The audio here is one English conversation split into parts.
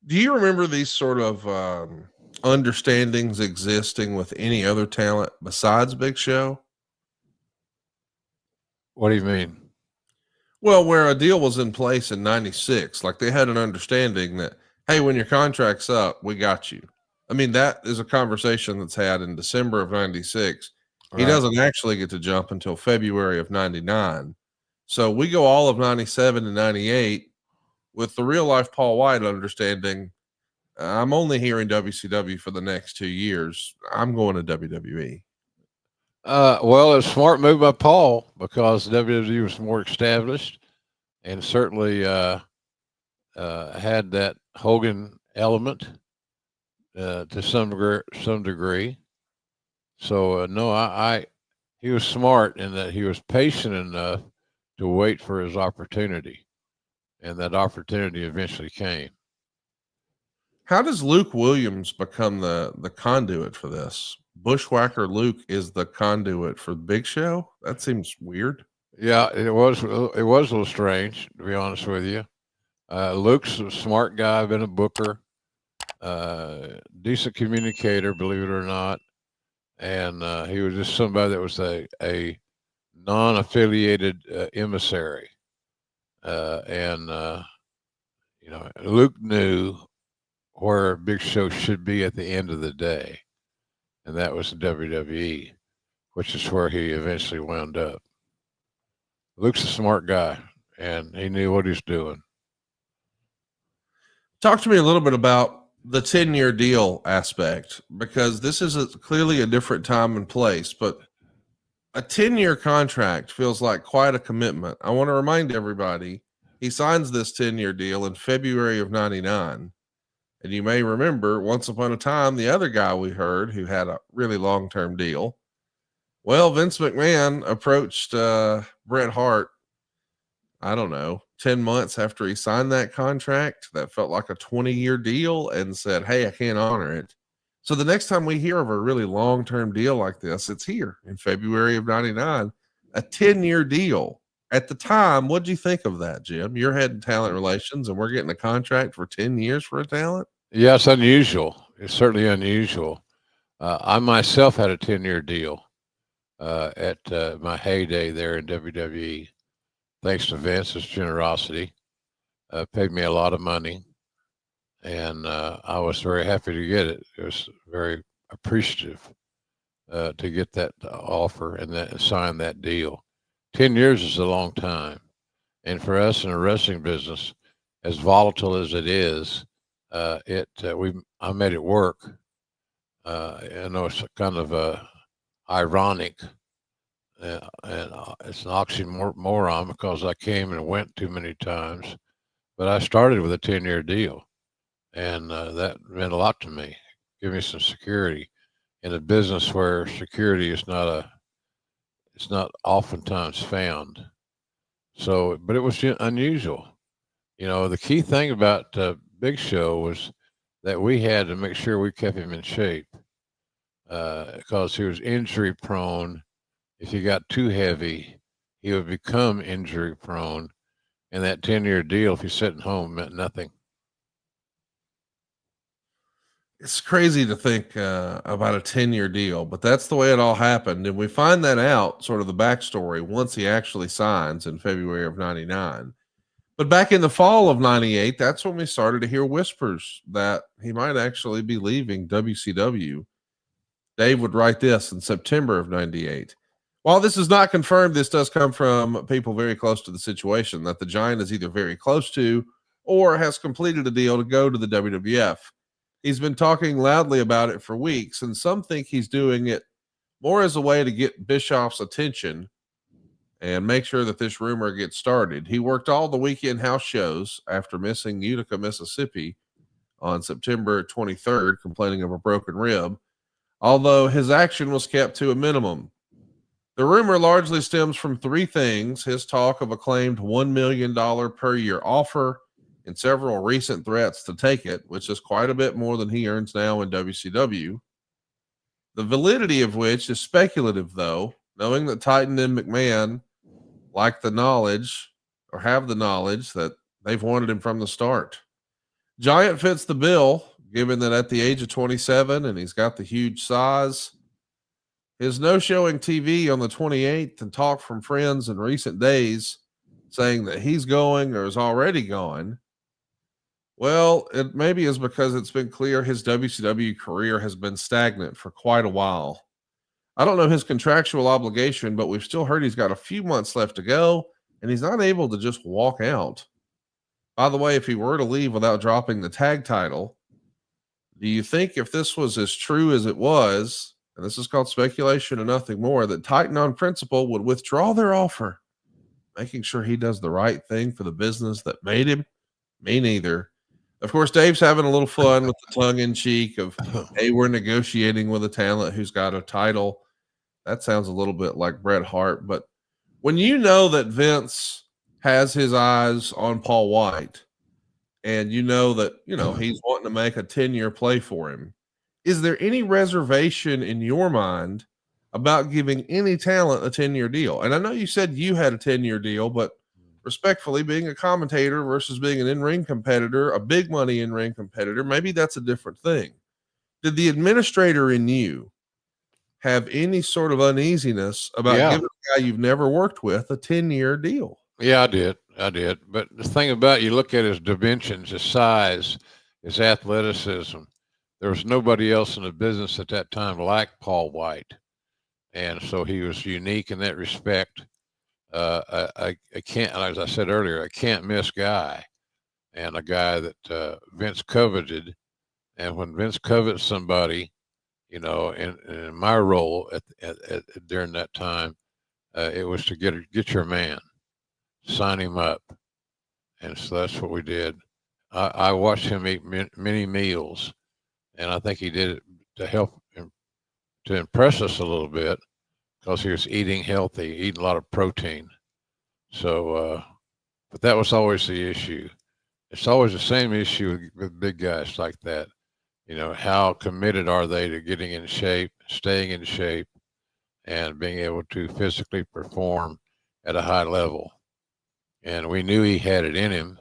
Do you remember these sort of understandings existing with any other talent besides Big Show? What do you mean? Well, where a deal was in place in '96, like they had an understanding that, hey, when your contract's up, we got you. I mean, that is a conversation that's had in December of '96. He Right. doesn't actually get to jump until February of '99. So we go all of '97 and '98 with the real life Paul Wight understanding. I'm only here in WCW for the next 2 years. I'm going to WWE. Well, it's a smart move by Paul because WWE was more established and certainly had that Hogan element to some degree. So no, he was smart in that he was patient enough to wait for his opportunity, and that opportunity eventually came. How does Luke Williams become the conduit for this? Bushwhacker Luke is the conduit for Big Show? That seems weird. Yeah, it was a little strange to be honest with you. Luke's a smart guy, been a booker, decent communicator, believe it or not, and he was just somebody that was a non-affiliated emissary, and Luke knew where Big Show should be at the end of the day, and that was the WWE, which is where he eventually wound up. Luke's a smart guy, and he knew what he was doing. Talk to me a little bit about the 10-year deal aspect, because this is clearly a different time and place, but a 10-year contract feels like quite a commitment. I want to remind everybody he signs this 10-year deal in February of '99. And you may remember once upon a time, the other guy we heard who had a really long term deal. Well, Vince McMahon approached Bret Hart, I don't know, 10 months after he signed that contract that felt like a 20-year deal and said, hey, I can't honor it. So the next time we hear of a really long term deal like this, it's here in February of '99, a 10-year deal. At the time, what do you think of that, Jim? You're head of talent relations and we're getting a contract for 10 years for a talent? Yeah, it's unusual. It's certainly unusual. I myself had a 10-year deal at my heyday there in WWE. Thanks to Vince's generosity, paid me a lot of money, and I was very happy to get it. It was very appreciative to get that offer and sign that deal. 10 years is a long time, and for us in the wrestling business, as volatile as it is, it we I made it work. I know it's kind of ironic, and it's an oxymoron because I came and went too many times. But I started with a 10-year deal, and that meant a lot to me. Give me some security in a business where security is it's not oftentimes found. So, but it was unusual. The key thing about Big Show was that we had to make sure we kept him in shape because he was injury prone. If he got too heavy, he would become injury prone. And that 10-year deal, if he's sitting home, meant nothing. It's crazy to think about a 10-year deal, but that's the way it all happened. And we find that out, sort of the backstory, once he actually signs in February of '99. But back in the fall of '98, that's when we started to hear whispers that he might actually be leaving WCW. Dave would write this in September of '98. While this is not confirmed, this does come from people very close to the situation that the Giant is either very close to or has completed a deal to go to the WWF. He's been talking loudly about it for weeks, and some think he's doing it more as a way to get Bischoff's attention and make sure that this rumor gets started. He worked all the weekend house shows after missing Utica, Mississippi on September 23rd, complaining of a broken rib, although his action was kept to a minimum. The rumor largely stems from three things: his talk of a claimed $1 million per year offer and several recent threats to take it, which is quite a bit more than he earns now in WCW. The validity of which is speculative, though, knowing that Titan and McMahon like the knowledge or have the knowledge that they've wanted him from the start. Giant fits the bill, given that at the age of 27 and he's got the huge size. His no showing TV on the 28th and talk from friends in recent days saying that he's going or is already going. Well, it maybe is because it's been clear his WCW career has been stagnant for quite a while. I don't know his contractual obligation, but we've still heard he's got a few months left to go, and he's not able to just walk out. By the way, if he were to leave without dropping the tag title, do you think if this was as true as it was, and this is called speculation and nothing more, that Titan on principle would withdraw their offer, making sure he does the right thing for the business that made him? Me neither. Of course, Dave's having a little fun with the tongue in cheek of, hey, we're negotiating with a talent who's got a title. That sounds a little bit like Bret Hart. But when you know that Vince has his eyes on Paul Wight, and you know that, he's wanting to make a 10-year play for him, is there any reservation in your mind about giving any talent a 10-year deal? And I know you said you had a 10-year deal, but respectfully, being a commentator versus being an in-ring competitor, a big money in-ring competitor, maybe that's a different thing. Did the administrator in you have any sort of uneasiness about giving a guy you've never worked with a 10-year deal? Yeah, I did. But the thing about, you look at his dimensions, his size, his athleticism. There was nobody else in the business at that time like Paul Wight. And so he was unique in that respect. I can't, as I said earlier, a can't miss guy, and a guy that Vince coveted. And when Vince covets somebody, in my role during that time, it was to get your man, sign him up. And so that's what we did. I watched him eat many meals, and I think he did it to help him, to impress us a little bit, because he was eating healthy, eating a lot of protein. So, but that was always the issue. It's always the same issue with big guys like that. How committed are they to getting in shape, staying in shape, and being able to physically perform at a high level? And we knew he had it in him.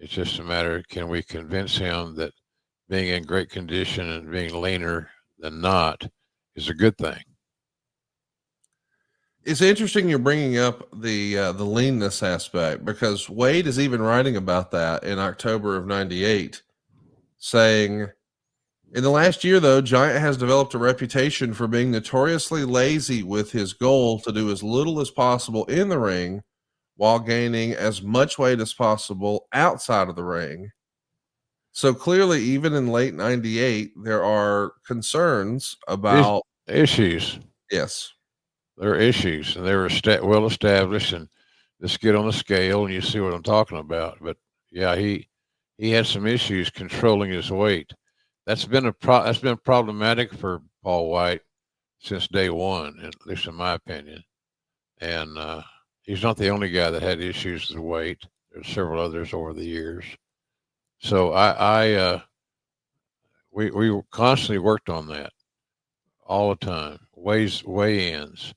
It's just a matter, can we convince him that being in great condition and being leaner than not is a good thing? It's interesting you're bringing up the leanness aspect, because Wade is even writing about that in October of '98, saying, in the last year, though, Giant has developed a reputation for being notoriously lazy with his goal to do as little as possible in the ring while gaining as much weight as possible outside of the ring. So clearly, even in late '98, there are concerns about issues. Yes. There are issues, and they were well established, and just get on the scale and you see what I'm talking about. But yeah, he had some issues controlling his weight. That's been problematic for Paul Wight since day one, at least in my opinion. And he's not the only guy that had issues with weight. There's several others over the years. So we constantly worked on that all the time. Weigh-ins.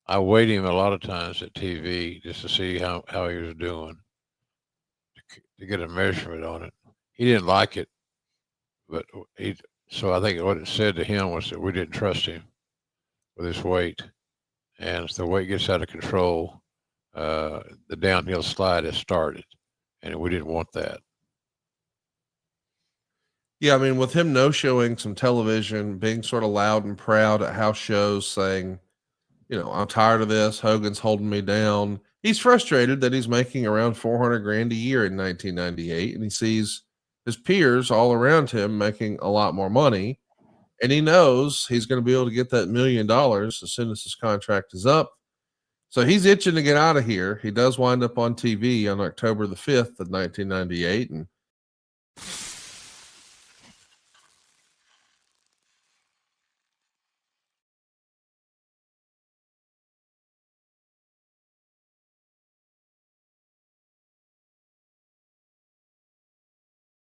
I weighed him a lot of times at TV just to see how he was doing, to get a measurement on it. He didn't like it, but so I think what it said to him was that we didn't trust him with his weight. And if the weight gets out of control, the downhill slide has started, and we didn't want that. Yeah, I mean, with him no-showing some television, being sort of loud and proud at house shows, saying, I'm tired of this. Hogan's holding me down. He's frustrated that he's making around $400,000 a year in 1998, and he sees his peers all around him making a lot more money, and he knows he's going to be able to get that $1 million as soon as his contract is up. So he's itching to get out of here. He does wind up on TV on October the 5th of 1998, and